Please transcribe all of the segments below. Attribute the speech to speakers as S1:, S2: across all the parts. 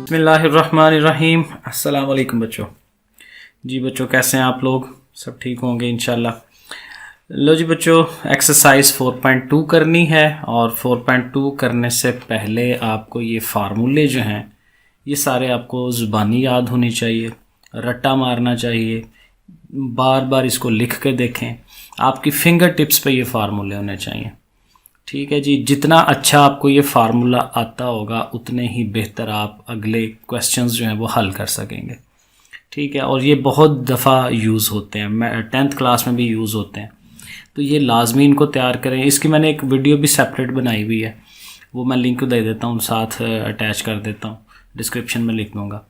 S1: बिस्मिल्लाहिर्रहमानिर्रहीम। अस्सलाम वालेकुम बच्चों। जी बच्चों, कैसे हैं आप लोग? सब ठीक होंगे इंशाल्लाह। लो जी बच्चों, एक्सरसाइज 4.2 करनी है और 4.2 करने से पहले आपको ये फार्मूले जो हैं ये सारे आपको ज़ुबानी याद होनी चाहिए, रट्टा मारना चाहिए, बार बार इसको लिख के देखें। आपकी फिंगर टिप्स पे ये फार्मूले होने चाहिए। ठीक है जी, जितना अच्छा आपको ये फार्मूला आता होगा उतने ही बेहतर आप अगले क्वेश्चंस जो हैं वो हल कर सकेंगे। ठीक है, और ये बहुत दफ़ा यूज़ होते हैं, मैं 10th क्लास में भी यूज़ होते हैं, तो ये लाजमी इनको तैयार करें। इसकी मैंने एक वीडियो भी सेपरेट बनाई हुई है, वो मैं लिंक दे देता हूँ, साथ अटैच कर देता हूँ, डिस्क्रिप्शन में लिख दूँगा,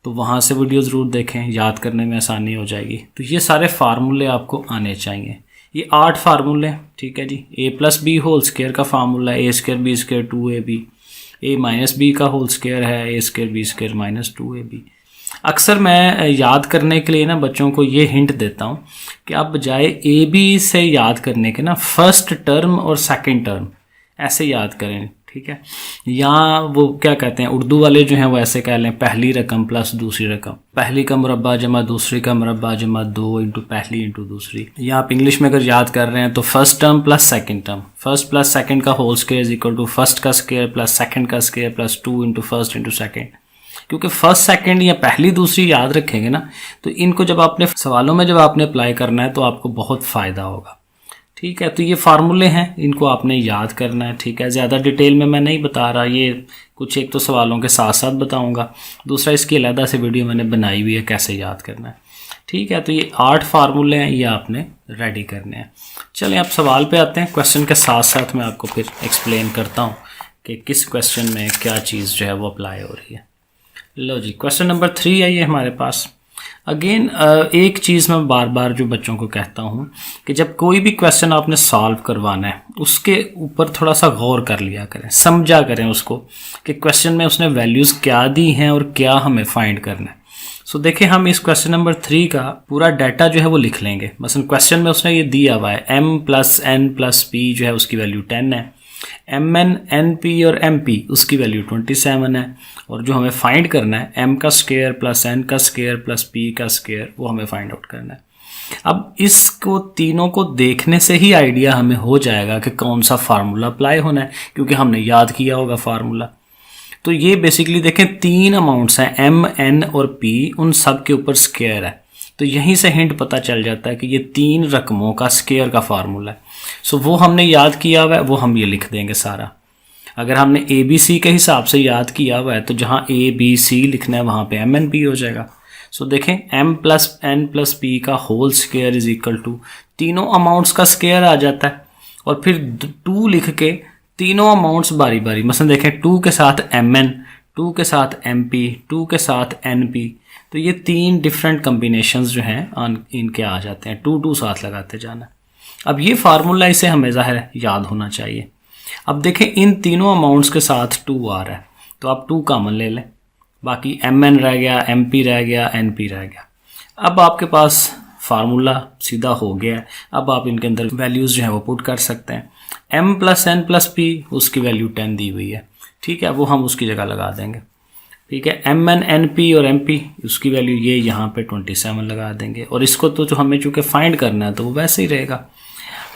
S1: तो वहाँ से वीडियो ज़रूर देखें, याद करने में आसानी हो जाएगी। तो ये सारे फार्मूले आपको आने चाहिए। ये 8 फार्मूले, ठीक है जी। a+b होल स्क्वायर का फार्मूला है, a² b² 2ab, a-b का होल स्क्वायर है, a² b² -2ab। अक्सर मैं याद करने के लिए ना बच्चों को ये हिंट देता हूँ कि आप बजाय ab से याद करने के ना फर्स्ट टर्म और सेकंड टर्म ऐसे याद करें। ठीक है, या वो क्या कहते हैं उर्दू वाले जो हैं वो ऐसे कह लें, पहली रकम प्लस दूसरी रकम, पहली का मुरब्बा जमा दूसरी का मुरब्बा जमा 2 इंटू पहली इंटू दूसरी। या आप इंग्लिश में अगर याद कर रहे हैं तो first term plus second term, first plus second का whole square is equal to first का स्क्वायर प्लस सेकंड का square plus 2 into first into second. क्योंकि फर्स्ट सेकंड या पहली दूसरी याद रखेंगे ना, तो इनको जब आपने सवालों में जब आपने अप्लाई करना है तो आपको बहुत फ़ायदा होगा। ठीक है, तो ये फार्मूले हैं, इनको आपने याद करना है। ठीक है, ज़्यादा डिटेल में मैं नहीं बता रहा, ये कुछ एक तो सवालों के साथ साथ बताऊंगा, दूसरा इसकी अलग से वीडियो मैंने बनाई हुई है कैसे याद करना है। ठीक है, तो ये 8 फार्मूले हैं, ये आपने रेडी करने हैं। चलें अब सवाल पे आते हैं। क्वेश्चन के साथ साथ मैं आपको फिर एक्सप्लेन करता हूँ कि किस क्वेश्चन में क्या चीज़ जो है वो अप्लाई हो रही है। लो जी, क्वेश्चन नंबर 3 है ये हमारे पास। अगेन एक चीज़ मैं बार बार जो बच्चों को कहता हूँ कि जब कोई भी क्वेश्चन आपने सॉल्व करवाना है उसके ऊपर थोड़ा सा गौर कर लिया करें, समझा करें उसको कि क्वेश्चन में उसने वैल्यूज़ क्या दी हैं और क्या हमें फाइंड करना है। सो देखिए, हम इस क्वेश्चन नंबर 3 का पूरा डाटा जो है वो लिख लेंगे। मसलन क्वेश्चन में उसने ये दिया हुआ है m+n+p जो है उसकी वैल्यू 10 है, mn np और mp उसकी वैल्यू 27 है, और जो हमें फाइंड करना है m का स्क्वायर प्लस n का स्क्वायर प्लस p का स्क्वायर, वो हमें फाइंड आउट करना है। अब इसको तीनों को देखने से ही आइडिया हमें हो जाएगा कि कौन सा फार्मूला अप्लाई होना है, क्योंकि हमने याद किया होगा फार्मूला। तो ये बेसिकली देखें 3 अमाउंट्स हैं m n और p, उन सब के ऊपर स्क्वायर है, तो यहीं से हिंट पता चल जाता है कि ये 3 रकमों का स्क्वायर का फार्मूला है। सो वो हमने याद किया हुआ है, वो हम ये लिख देंगे सारा। अगर हमने ए बी सी के हिसाब से याद किया हुआ है तो जहाँ ए बी सी लिखना है वहाँ पे एम एन पी हो जाएगा। सो देखें m+n+p का whole square is equal to तीनों अमाउंट्स का स्क्वायर आ जाता है, और फिर 2 लिख के तीनों अमाउंट्स बारी बारी, मसलन देखें 2 के साथ mn, 2 के साथ mp, 2 के साथ np, तो ये 3 डिफरेंट कम्बिनेशंस जो हैं इनके आ जाते हैं, 2 साथ लगाते जाना। अब ये फार्मूला इसे हमें ज़ाहिर याद होना चाहिए। अब देखें इन तीनों अमाउंट्स के साथ 2 आ रहा है, तो आप 2 कॉमन ले लें, बाकी mn रह गया, mp रह गया, np रह गया। अब आपके पास फार्मूला सीधा हो गया है। अब आप इनके अंदर वैल्यूज़ जो है वो पुट कर सकते हैं। m+n+p उसकी वैल्यू 10 दी हुई है, ठीक है, वो हम उसकी जगह लगा देंगे। ठीक है, mn np और mp उसकी वैल्यू ये यहाँ पे 27 लगा देंगे, और इसको तो जो हमें चूँकि फाइंड करना है तो वो वैसे ही रहेगा।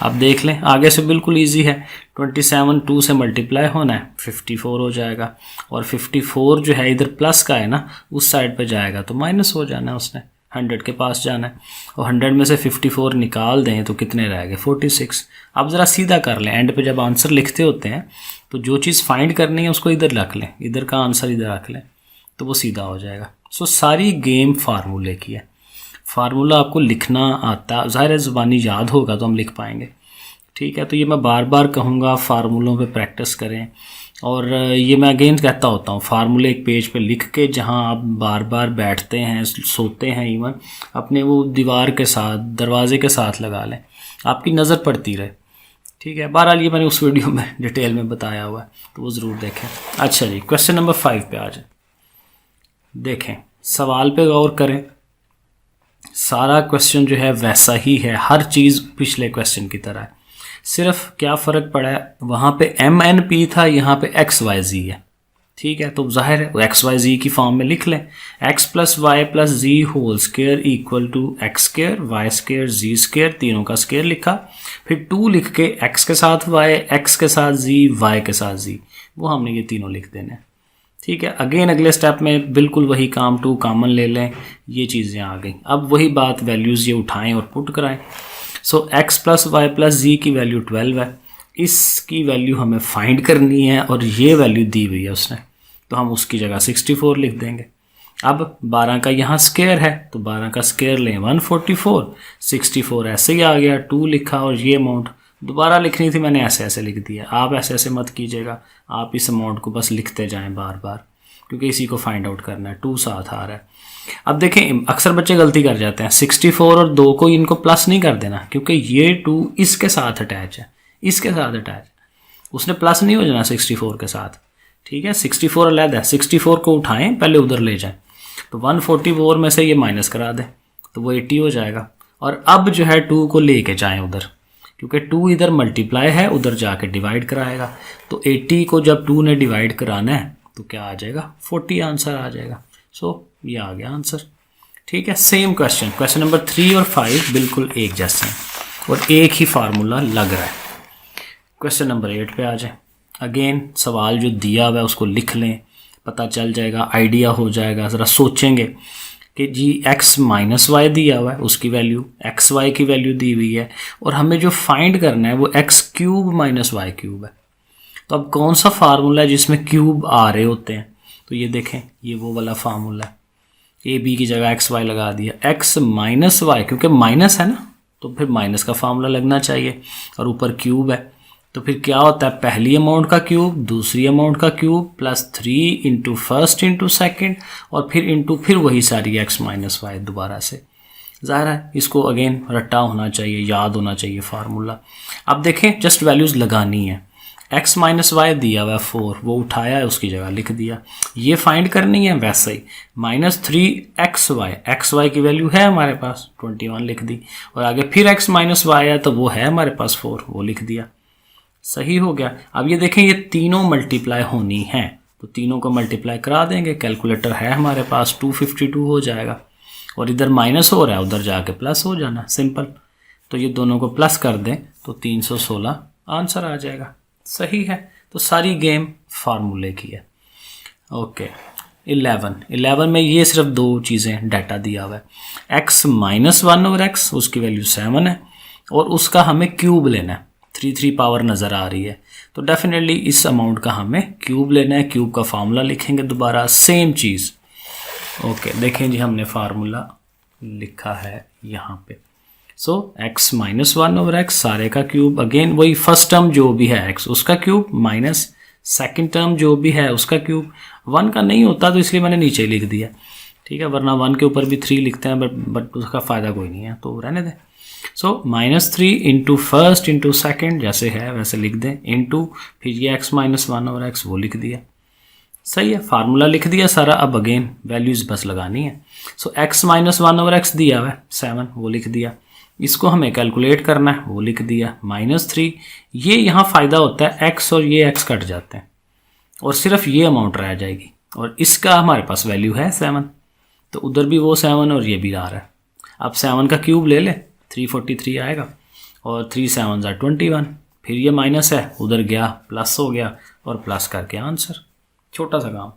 S1: आप देख लें आगे से बिल्कुल इजी है, 27 2 से मल्टीप्लाई होना है 54 हो जाएगा, और 54 जो है इधर प्लस का है ना, उस साइड पे जाएगा तो माइनस हो जाना है, उसने 100 के पास जाना है, और 100 में से 54 निकाल दें तो कितने रह गए 46। आप ज़रा सीधा कर लें, एंड पे जब आंसर लिखते होते हैं तो जो चीज़ फाइंड करनी है उसको इधर रख लें, इधर का आंसर इधर रख लें तो वो सीधा हो जाएगा। सो सारी गेम फार्मूले की है। फार्मूला आपको लिखना आता, ज़ाहिर है ज़ुबानी याद होगा तो हम लिख पाएंगे। ठीक है, तो ये मैं बार बार कहूँगा फार्मूलों पे प्रैक्टिस करें, और ये मैं अगेन कहता होता हूँ फार्मूले एक पेज पे लिख के जहाँ आप बार बार बैठते हैं, सोते हैं, इवन अपने वो दीवार के साथ, दरवाजे के साथ लगा लें, आपकी नज़र पड़ती रहे। ठीक है, बहरहाल ये मैंने उस वीडियो में डिटेल में बताया हुआ है, तो वो ज़रूर देखें। अच्छा जी, क्वेश्चन नंबर 5 पे आ जाए। देखें सवाल पे गौर करें, सारा क्वेश्चन जो है वैसा ही है, हर चीज़ पिछले क्वेश्चन की तरह है, सिर्फ क्या फ़र्क पड़ा है, वहाँ पे MNP था, यहाँ पे XYZ है। ठीक है, तो जाहिर है वो एक्स वाई जी की फॉर्म में लिख लें। X plus y plus z whole square equal to x square y square z square, तीनों का स्क्वायर लिखा। फिर 2 लिख के एक्स के साथ वाई, एक्स के साथ जी, वाई के साथ जी, वो हमने ये तीनों लिख देने। ठीक है, अगेन अगले स्टेप में बिल्कुल वही काम, 2 कॉमन ले लें, ये चीज़ें आ गई। अब वही बात, वैल्यूज़ ये उठाएं और पुट कराएं। सो एक्स प्लस वाई प्लस जी की वैल्यू 12 है, इसकी वैल्यू हमें फाइंड करनी है और ये वैल्यू दी हुई है उसने, तो हम उसकी जगह 64 लिख देंगे। अब 12 का यहाँ स्क्वायर है तो 12 का स्क्वायर लें 144, 64 ऐसे ही आ गया, 2 लिखा और ये अमाउंट दोबारा लिखनी थी मैंने, ऐसे ऐसे लिख दिया। आप ऐसे ऐसे मत कीजिएगा, आप इस अमाउंट को बस लिखते जाएं बार बार, क्योंकि इसी को फाइंड आउट करना है। 2 साथ आ रहा है। अब देखें, अक्सर बच्चे गलती कर जाते हैं, 64 और 2 को इनको प्लस नहीं कर देना, क्योंकि ये 2 इसके साथ अटैच है, इसके साथ अटैच है, उसने प्लस नहीं हो जाना 64 के साथ। ठीक है, 64 अलग है, 64 को उठाएं पहले उधर ले जाएं, तो 144 में से ये माइनस करा दें तो वो 80 हो जाएगा। और अब जो है 2 को लेके जाएं उधर, क्योंकि 2 इधर मल्टीप्लाई है, उधर जाके डिवाइड कराएगा। तो 80 को जब 2 ने डिवाइड कराना है तो क्या आ जाएगा, 40 आंसर आ जाएगा। सो ये आ गया आंसर। ठीक है, सेम क्वेश्चन नंबर 3 और 5 बिल्कुल एक जैसे हैं और एक ही फार्मूला लग रहा है। क्वेश्चन नंबर 8 पे आ जाए। अगेन सवाल जो दिया हुआ है उसको लिख लें, पता चल जाएगा, आइडिया हो जाएगा। ज़रा सोचेंगे कि जी एक्स माइनस वाई दिया हुआ है, उसकी वैल्यू एक्स वाई की वैल्यू दी हुई है, और हमें जो फाइंड करना है वो x cube minus y cube है। तो अब कौन सा फार्मूला है जिसमें क्यूब आ रहे होते हैं, तो ये देखें, ये वो वाला फार्मूला है। ए बी की जगह एक्स वाई लगा दिया, एक्स माइनस वाई, क्योंकि माइनस है ना तो फिर माइनस का फार्मूला लगना चाहिए, और ऊपर क्यूब है तो फिर क्या होता है, पहली अमाउंट का क्यूब दूसरी अमाउंट का cube plus 3 into first into second, और फिर इंटू फिर वही सारी एक्स माइनस वाई दोबारा से। ज़ाहिर है इसको अगेन रट्टा होना चाहिए, याद होना चाहिए फार्मूला। अब देखें, जस्ट वैल्यूज़ लगानी है। एक्स माइनस वाई दिया हुआ 4, वो उठाया है उसकी जगह लिख दिया। ये फाइंड करनी है वैसे ही, -3 एक्स वाई की वैल्यू है हमारे पास 21 लिख दी, और आगे फिर एक्स माइनस वाई है तो वो है हमारे पास 4, वो लिख दिया। सही हो गया। अब ये देखें, ये तीनों मल्टीप्लाई होनी है तो तीनों को मल्टीप्लाई करा देंगे, कैलकुलेटर है हमारे पास, 252 हो जाएगा, और इधर माइनस हो रहा है उधर जाके प्लस हो जाना, सिंपल। तो ये दोनों को प्लस कर दें तो 316 आंसर आ जाएगा। सही है, तो सारी गेम फार्मूले की है। ओके, 11 में ये सिर्फ 2 चीज़ें डाटा दिया हुआ है। एक्स माइनस 1 और एक्स, उसकी वैल्यू 7 है, और उसका हमें क्यूब लेना है। 3 पावर नज़र आ रही है, तो डेफिनेटली इस अमाउंट का हमें क्यूब लेना है। क्यूब का फार्मूला लिखेंगे दोबारा, सेम चीज़। ओके, देखें जी, हमने फार्मूला लिखा है यहाँ पे। सो एक्स माइनस 1 ओवर एक्स सारे का क्यूब, अगेन वही फर्स्ट टर्म जो भी है एक्स उसका क्यूब, माइनस सेकेंड टर्म जो भी है उसका क्यूब। 1 का नहीं होता तो इसलिए मैंने नीचे लिख दिया, ठीक है, वरना 1 के ऊपर भी 3 लिखते हैं, बट उसका फ़ायदा कोई नहीं है तो रहने दें। सो -3 इंटू फर्स्ट इंटू सेकेंड जैसे है वैसे लिख दें, इंटू फिर ये एक्स माइनस 1 और एक्स वो लिख दिया। सही है, फार्मूला लिख दिया सारा। अब अगेन वैल्यूज़ बस लगानी है। सो एक्स माइनस 1 और एक्स दिया हुआ है 7, वो लिख दिया। इसको हमें कैलकुलेट करना है, वो लिख दिया। -3, ये यहाँ फ़ायदा होता है, एक्स और ये एक्स कट जाते हैं और सिर्फ ये अमाउंट रह जाएगी, और इसका हमारे पास वैल्यू है 7, तो उधर भी वो 7 और ये भी आ रहा है। अब 7 का क्यूब ले ले, 343 आएगा, और 3 7 21, फिर ये माइनस है उधर गया प्लस हो गया, और प्लस करके आंसर। छोटा सा काम।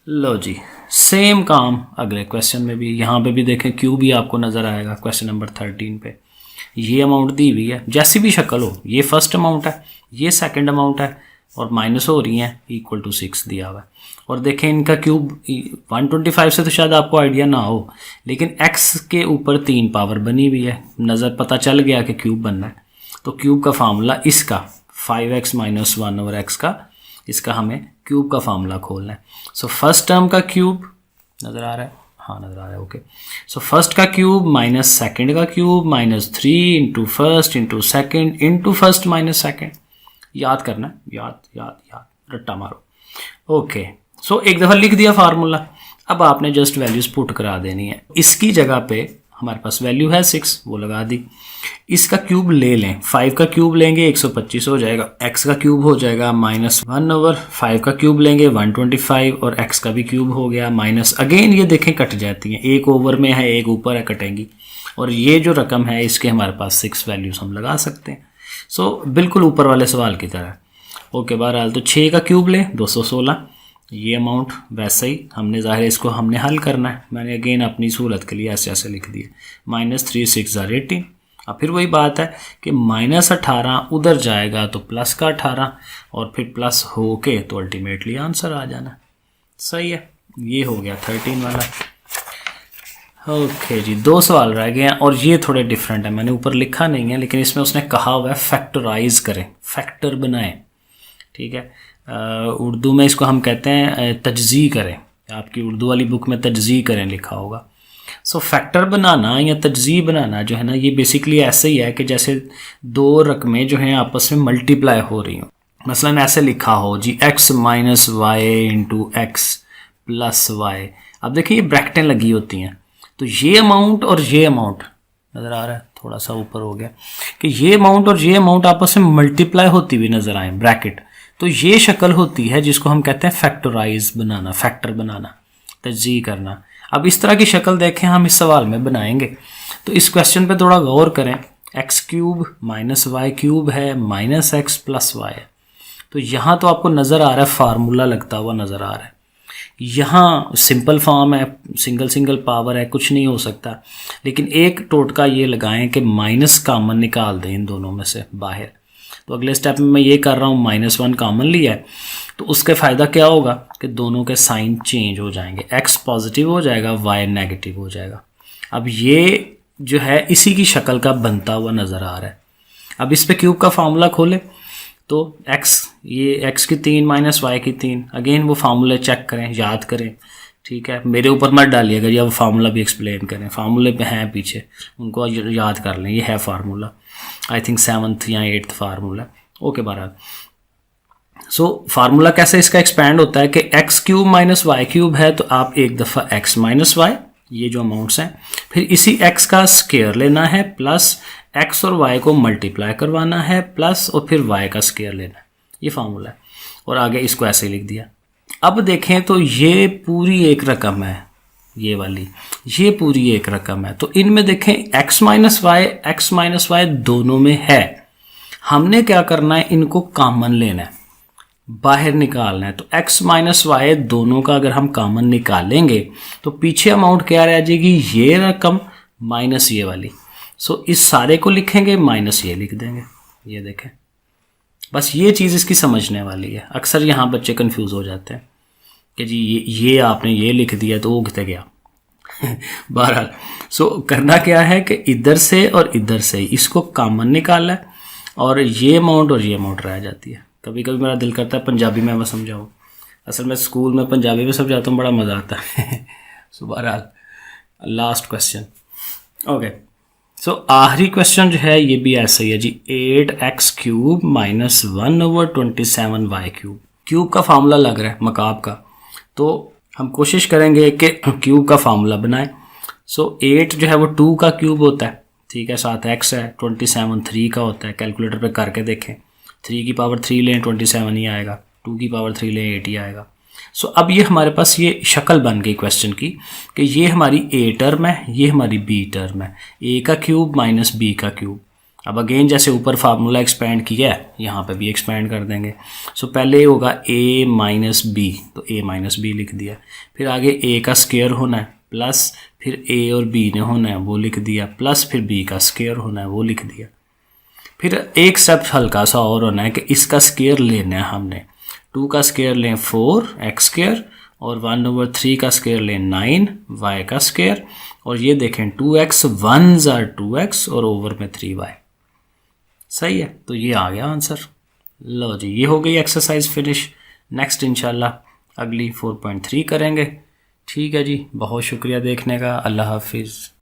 S1: लो जी, सेम काम अगले क्वेश्चन में भी, यहाँ पे भी देखें क्यूब ही आपको नज़र आएगा। क्वेश्चन नंबर 13 पे ये अमाउंट दी हुई है, जैसी भी शक्ल हो, ये फर्स्ट अमाउंट है, ये सेकंड अमाउंट है, और माइनस हो रही हैं, इक्वल टू 6 दिया हुआ है। और देखें इनका क्यूब 125 से तो शायद आपको आइडिया ना हो, लेकिन x के ऊपर 3 पावर बनी हुई है, नज़र पता चल गया कि क्यूब बनना है। तो क्यूब का फार्मूला इसका 5x माइनस 1 और x का, इसका हमें क्यूब का फार्मूला खोलना है। सो फर्स्ट टर्म का क्यूब नज़र आ रहा है, हाँ नज़र आ रहा है, ओके। सो फर्स्ट का क्यूब माइनस सेकेंड का cube, -3 into first into second into first minus second. याद करना है, याद रट्टा मारो। ओके, सो एक दफ़ा लिख दिया फार्मूला। अब आपने जस्ट वैल्यूज़ पुट करा देनी है। इसकी जगह पे हमारे पास वैल्यू है 6, वो लगा दी। इसका क्यूब ले लें, 5 का क्यूब लेंगे 125 हो जाएगा, x का क्यूब हो जाएगा -1/5 का क्यूब लेंगे 125 और x का भी क्यूब हो गया माइनस, अगेन ये देखें कट जाती हैं, एक ओवर में है एक ऊपर है, कटेंगी। और ये जो रकम है इसके हमारे पास 6 वैल्यूज हम लगा सकते हैं। सो बिल्कुल ऊपर वाले सवाल की तरह। ओके, बहरहाल तो 6 का क्यूब लें 216, ये अमाउंट वैसे ही हमने ज़ाहिर है इसको हमने हल करना है, मैंने अगेन अपनी सहूलत के लिए ऐसे ऐसे लिख दिया, -3 6 18। अब फिर वही बात है कि -18 उधर जाएगा तो प्लस का 18 और फिर प्लस हो के तो अल्टीमेटली आंसर आ जाना। सही है, ये हो गया 13 वाला। ओके जी, 2 सवाल रह गए हैं और ये थोड़े डिफरेंट है, मैंने ऊपर लिखा नहीं है लेकिन इसमें उसने कहा हुआ है फैक्टराइज करें, फैक्टर बनाएं। ठीक है, उर्दू में इसको हम कहते हैं तजज़ी करें, आपकी उर्दू वाली बुक में तजज़ी करें लिखा होगा। सो फैक्टर बनाना या तजज़ी बनाना जो है ना, ये बेसिकली ऐसे ही है कि जैसे 2 रकमें जो हैं आपस में मल्टीप्लाई हो रही हो। मसलन ऐसे लिखा हो जी x - y into x plus y. अब देखिए ये ब्रैकेटें लगी होती हैं, तो ये अमाउंट और ये अमाउंट नज़र आ रहा है, थोड़ा सा ऊपर हो गया, कि ये अमाउंट और ये अमाउंट आपस में मल्टीप्लाई होती हुई नज़र आए ब्रैकेट, तो ये शक्ल होती है जिसको हम कहते हैं फैक्टराइज बनाना, फैक्टर बनाना, तजज़ी करना। अब इस तरह की शक्ल देखें हम इस सवाल में बनाएंगे, तो इस क्वेश्चन पे थोड़ा गौर करें। x³ - y³ है -x प्लस y है, तो यहाँ तो आपको नज़र आ रहा है फार्मूला लगता हुआ नज़र आ रहा है, यहाँ सिंपल फॉर्म है, सिंगल पावर है, कुछ नहीं हो सकता। लेकिन एक टोटका ये लगाएं कि माइनस कॉमन निकाल दें इन दोनों में से बाहर। तो अगले स्टेप में मैं ये कर रहा हूँ, -1 कॉमन लिया है, तो उसके फ़ायदा क्या होगा कि दोनों के साइन चेंज हो जाएंगे, x पॉजिटिव हो जाएगा, y नेगेटिव हो जाएगा। अब ये जो है इसी की शक्ल का बनता हुआ नज़र आ रहा है। अब इस पे क्यूब का फार्मूला खोलें तो ये x की 3 - y की 3, अगेन वो फार्मूले चेक करें, याद करें। ठीक है, मेरे ऊपर मत डालिएगा या वो फार्मूला भी एक्सप्लेन करें, फार्मूले पे हैं पीछे, उनको याद कर लें, ये है फार्मूला, आई थिंक 7th या 8th फार्मूला। ओके, बहरहाल सो फार्मूला कैसे इसका एक्सपैंड होता है कि x³ - y³ है, तो आप एक दफ़ा x - y, ये जो अमाउंट्स हैं, फिर इसी x का स्क्वायर लेना है, प्लस x और y को मल्टीप्लाई करवाना है, प्लस और फिर y का स्क्वायर लेना है, ये फार्मूला है। और आगे इसको ऐसे लिख दिया। अब देखें तो ये पूरी एक रकम है, ये वाली, ये पूरी एक रकम है, तो इनमें देखें x - y दोनों में है। हमने क्या करना है, इनको कॉमन लेना है, बाहर निकालना है। तो x - y दोनों का अगर हम कॉमन निकालेंगे तो पीछे अमाउंट क्या रह जाएगी, ये रकम माइनस ये वाली। सो इस सारे को लिखेंगे माइनस ये लिख देंगे, ये देखें। बस ये चीज़ इसकी समझने वाली है। अक्सर यहाँ बच्चे कंफ्यूज हो जाते हैं कि जी ये आपने ये लिख दिया तो वो कितने गया। बहरहाल सो करना क्या है कि इधर से और इधर से इसको कॉमन निकालना है और ये अमाउंट और ये अमाउंट रह जाती है। कभी कभी मेरा दिल करता है पंजाबी में मैं समझाऊँ, असल में स्कूल में पंजाबी में समझाता हूँ, बड़ा मज़ा आता है। सो बहरहाल लास्ट क्वेश्चन। ओके, सो आखिरी क्वेश्चन जो है ये भी ऐसा ही है जी, 8x³ - 1/27y³। क्यूब का फार्मूला लग रहा है मकाब का, तो हम कोशिश करेंगे कि क्यूब का फार्मूला बनाएं। सो 8 जो है वो 2 का क्यूब होता है, ठीक है, साथ x है, 27 3 का होता है। कैलकुलेटर पे करके देखें, 3 की पावर 3 लें 27 ही आएगा, 2 की पावर 3 लें 8 ही आएगा। सो अब ये हमारे पास ये शक्ल बन गई क्वेश्चन की कि ये हमारी a टर्म है, ये हमारी b टर्म है, a का क्यूब माइनस b का क्यूब। अब अगेन जैसे ऊपर फार्मूला एक्सपेंड किया है, यहाँ पे भी एक्सपेंड कर देंगे। सो पहले होगा a माइनस b, तो a माइनस b लिख दिया। फिर आगे a का स्क्वायर होना है, प्लस फिर a और b ने होना है, वो लिख दिया, प्लस फिर b का स्क्वायर होना है, वो लिख दिया। फिर एक स्टेप हल्का सा और होना है कि इसका स्क्वायर लेना है हमने। 2 का स्क्वायर लें 4x² और 1/3 का स्क्वायर लें 9y का स्क्वायर, और ये देखें 2x 1s are 2x और ओवर में 3y। सही है, तो ये आ गया आंसर। लो जी, ये हो गई एक्सरसाइज फिनिश। नेक्स्ट इंशाल्लाह अगली 4.3 करेंगे। ठीक है जी, बहुत शुक्रिया देखने का। अल्लाह हाफिज़।